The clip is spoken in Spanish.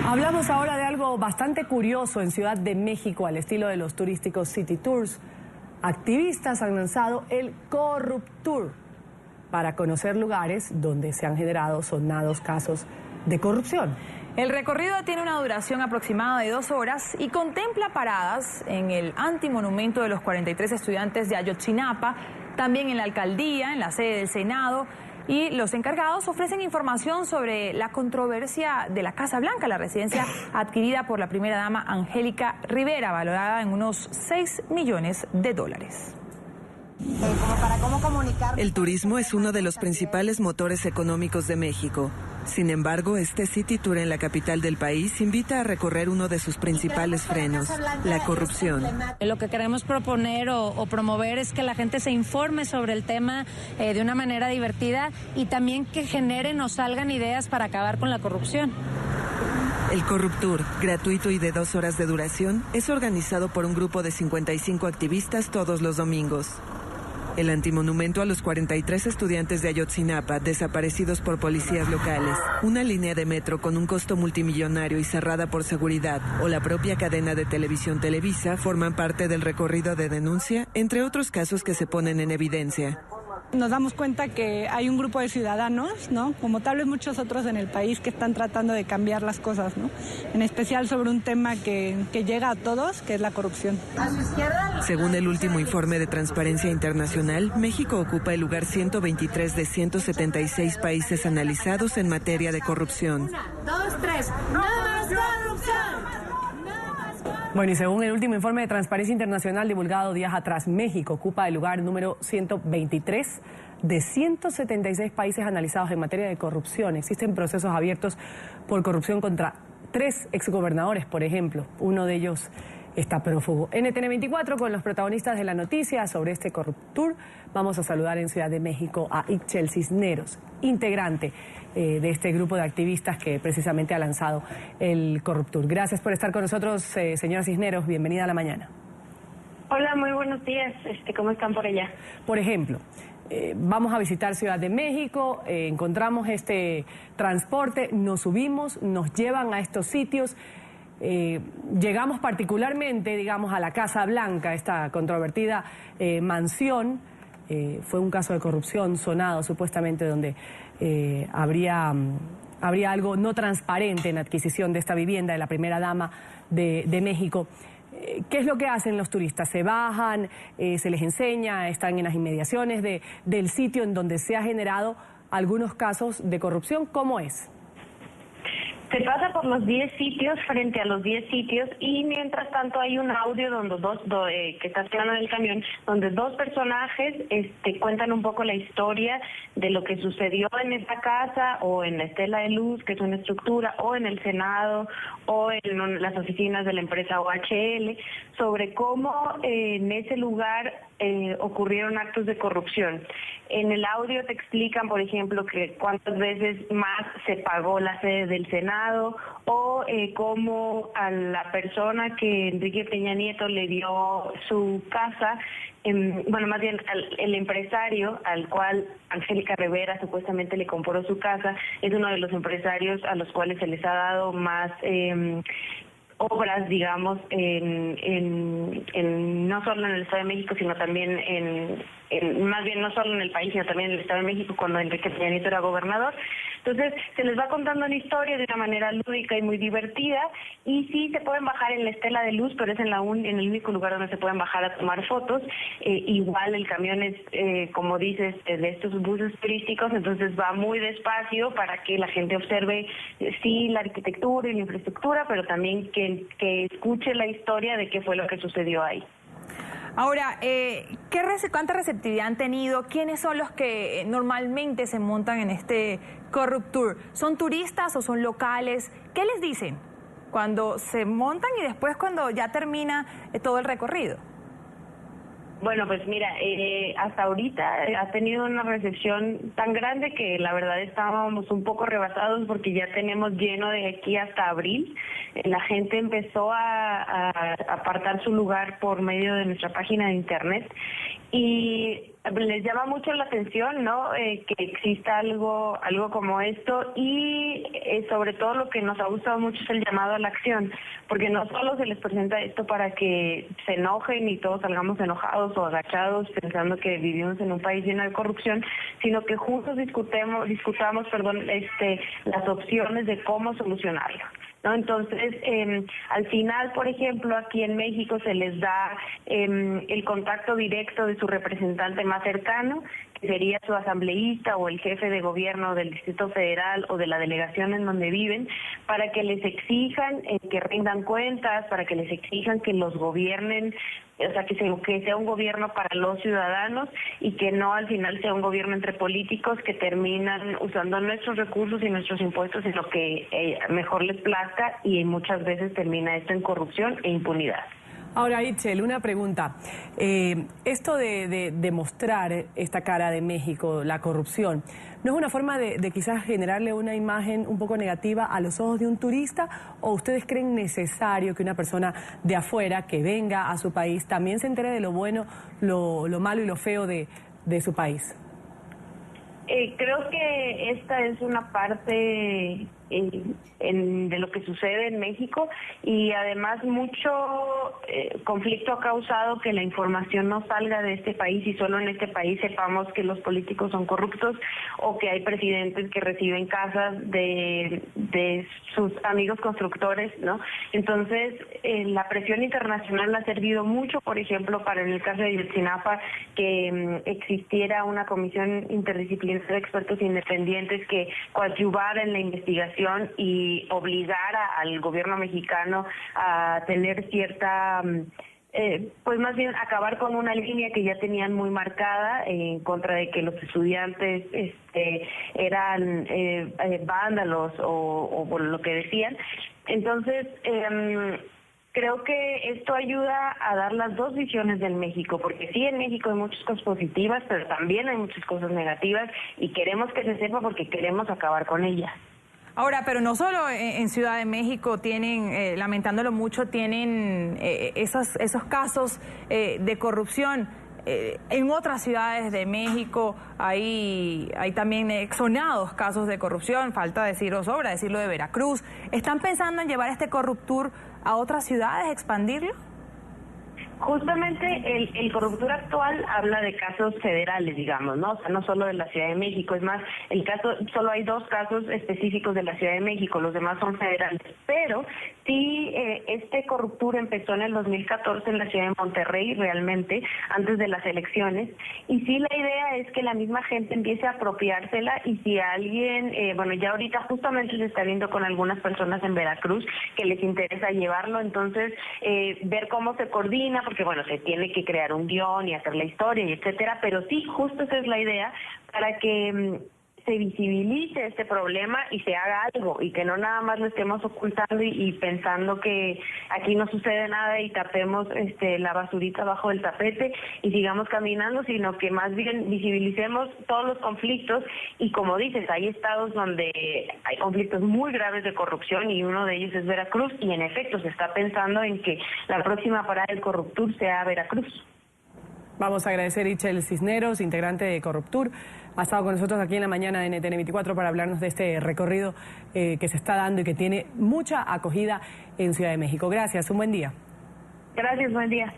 Hablamos ahora de algo bastante curioso en Ciudad de México, al estilo de los turísticos City Tours. Activistas han lanzado el Corruptour para conocer lugares donde se han generado sonados casos de corrupción. El recorrido tiene una duración aproximada de 2 horas y contempla paradas en el antimonumento de los 43 estudiantes de Ayotzinapa, también en la alcaldía, en la sede del Senado, y los encargados ofrecen información sobre la controversia de la Casa Blanca, la residencia adquirida por la primera dama Angélica Rivera, valorada en unos $6 millones. El turismo es uno de los principales motores económicos de México. Sin embargo, este City Tour en la capital del país invita a recorrer uno de sus principales frenos, la corrupción. Lo que queremos proponer o promover es que la gente se informe sobre el tema de una manera divertida y también que generen o salgan ideas para acabar con la corrupción. El Corruptour, gratuito y de 2 horas de duración, es organizado por un grupo de 55 activistas todos los domingos. El antimonumento a los 43 estudiantes de Ayotzinapa, desaparecidos por policías locales, una línea de metro con un costo multimillonario y cerrada por seguridad, o la propia cadena de televisión Televisa, forman parte del recorrido de denuncia, entre otros casos que se ponen en evidencia. Nos damos cuenta que hay un grupo de ciudadanos, ¿no?, como tal vez muchos otros en el país, que están tratando de cambiar las cosas, ¿no?, en especial sobre un tema que llega a todos, que es la corrupción. Según el último informe de Transparencia Internacional, México ocupa el lugar 123 de 176 países analizados en materia de corrupción. 1, 2, 3, ¡no más corrupción! Bueno, y según el último informe de Transparencia Internacional divulgado días atrás, México ocupa el lugar número 123 de 176 países analizados en materia de corrupción. Existen procesos abiertos por corrupción contra 3 exgobernadores, por ejemplo. Uno de ellos está prófugo. NTN 24 con los protagonistas de la noticia sobre este Corruptour. Vamos a saludar en Ciudad de México a Ixchel Cisneros, integrante de este grupo de activistas que precisamente ha lanzado el Corruptour. Gracias por estar con nosotros, señora Cisneros. Bienvenida a la mañana. Hola, muy buenos días. ¿Cómo están por allá? Por ejemplo, vamos a visitar Ciudad de México, encontramos este transporte, nos subimos, nos llevan a estos sitios. Llegamos particularmente, digamos, a la Casa Blanca, esta controvertida mansión. Fue un caso de corrupción sonado, supuestamente, donde habría algo no transparente en la adquisición de esta vivienda de la primera dama de México. ¿Qué es lo que hacen los turistas? ¿Se bajan? ¿Se les enseña? ¿Están en las inmediaciones del sitio en donde se ha generado algunos casos de corrupción? ¿Cómo es? Se pasa por los 10 sitios, frente a los 10 sitios, y mientras tanto hay un audio donde que está sonando en el camión, donde 2 personajes cuentan un poco la historia de lo que sucedió en esta casa, o en la Estela de Luz, que es una estructura, o en el Senado, o en las oficinas de la empresa OHL, sobre cómo en ese lugar ocurrieron actos de corrupción. En el audio te explican, por ejemplo, que cuántas veces más se pagó la sede del Senado, o cómo a la persona que Enrique Peña Nieto le dio su casa, más bien el empresario al cual Angélica Rivera supuestamente le compró su casa, es uno de los empresarios a los cuales se les ha dado más obras, digamos, no solo en el Estado de México, sino también más bien no solo en el país, sino también en el Estado de México, cuando Enrique Peña Nieto era gobernador. Entonces, se les va contando una historia de una manera lúdica y muy divertida, y sí se pueden bajar en la Estela de Luz, pero es en el único lugar donde se pueden bajar a tomar fotos. Igual el camión es, como dices, de estos buses turísticos, entonces va muy despacio para que la gente observe, sí, la arquitectura y la infraestructura, pero también que escuche la historia de qué fue lo que sucedió ahí. Ahora, ¿cuánta receptividad han tenido? ¿Quiénes son los que normalmente se montan en este Corruptour? ¿Son turistas o son locales? ¿Qué les dicen cuando se montan y después cuando ya termina todo el recorrido? Bueno, pues mira, hasta ahorita ha tenido una recepción tan grande que la verdad estábamos un poco rebasados, porque ya tenemos lleno de aquí hasta abril. La gente empezó a apartar su lugar por medio de nuestra página de internet, y les llama mucho la atención, ¿no? Que exista algo como esto y sobre todo lo que nos ha gustado mucho es el llamado a la acción, porque no solo se les presenta esto para que se enojen y todos salgamos enojados o agachados pensando que vivimos en un país lleno de corrupción, sino que juntos discutamos, las opciones de cómo solucionarlo, ¿no? Entonces, al final, por ejemplo, aquí en México se les da el contacto directo de su representante más cercano, que sería su asambleísta o el jefe de gobierno del Distrito Federal o de la delegación en donde viven, para que les exijan que rindan cuentas, para que les exijan que los gobiernen, o sea, que sea un gobierno para los ciudadanos y que no al final sea un gobierno entre políticos que terminan usando nuestros recursos y nuestros impuestos en lo que mejor les plazca, y muchas veces termina esto en corrupción e impunidad. Ahora, Itzel, una pregunta. Esto de mostrar esta cara de México, la corrupción, ¿no es una forma de quizás generarle una imagen un poco negativa a los ojos de un turista? ¿O ustedes creen necesario que una persona de afuera que venga a su país también se entere de lo bueno, lo malo y lo feo de su país? Creo que esta es una parte de lo que sucede en México, y además mucho conflicto ha causado que la información no salga de este país y solo en este país sepamos que los políticos son corruptos o que hay presidentes que reciben casas de sus amigos constructores, ¿no? Entonces, la presión internacional ha servido mucho, por ejemplo, para en el caso de Ayotzinapa, que existiera una comisión interdisciplinaria de expertos independientes que coadyuvara en la investigación y obligara al gobierno mexicano a tener cierta, pues más bien acabar con una línea que ya tenían muy marcada en contra de que los estudiantes eran vándalos o por lo que decían. Entonces, creo que esto ayuda a dar las dos visiones del México, porque sí, en México hay muchas cosas positivas, pero también hay muchas cosas negativas y queremos que se sepa porque queremos acabar con ellas. Ahora, pero no solo en Ciudad de México tienen, lamentándolo mucho, tienen esos casos de corrupción. En otras ciudades de México hay también sonados casos de corrupción, falta decirlo, sobra decirlo de Veracruz. ¿Están pensando en llevar este Corruptur a otras ciudades, expandirlo? Justamente el Corruptur actual habla de casos federales, digamos, ¿no? O sea, no solo de la Ciudad de México. Es más, solo hay 2 casos específicos de la Ciudad de México, los demás son federales. Pero sí, este Corruptur empezó en el 2014 en la ciudad de Monterrey, realmente, antes de las elecciones. Y sí, la idea es que la misma gente empiece a apropiársela, y si alguien, ya ahorita justamente se está viendo con algunas personas en Veracruz que les interesa llevarlo, entonces ver cómo se coordina, porque se tiene que crear un guión y hacer la historia y etcétera, pero sí, justo esa es la idea, para que se visibilice este problema y se haga algo, y que no nada más lo estemos ocultando y pensando que aquí no sucede nada y tapemos la basurita bajo el tapete y sigamos caminando, sino que más bien visibilicemos todos los conflictos. Y como dices, hay estados donde hay conflictos muy graves de corrupción y uno de ellos es Veracruz, y en efecto se está pensando en que la próxima parada del Corruptur sea Veracruz. Vamos a agradecer a Itzel Cisneros, integrante de Corruptur. Ha estado con nosotros aquí en la mañana de NTN 24 para hablarnos de este recorrido que se está dando y que tiene mucha acogida en Ciudad de México. Gracias, un buen día. Gracias, buen día.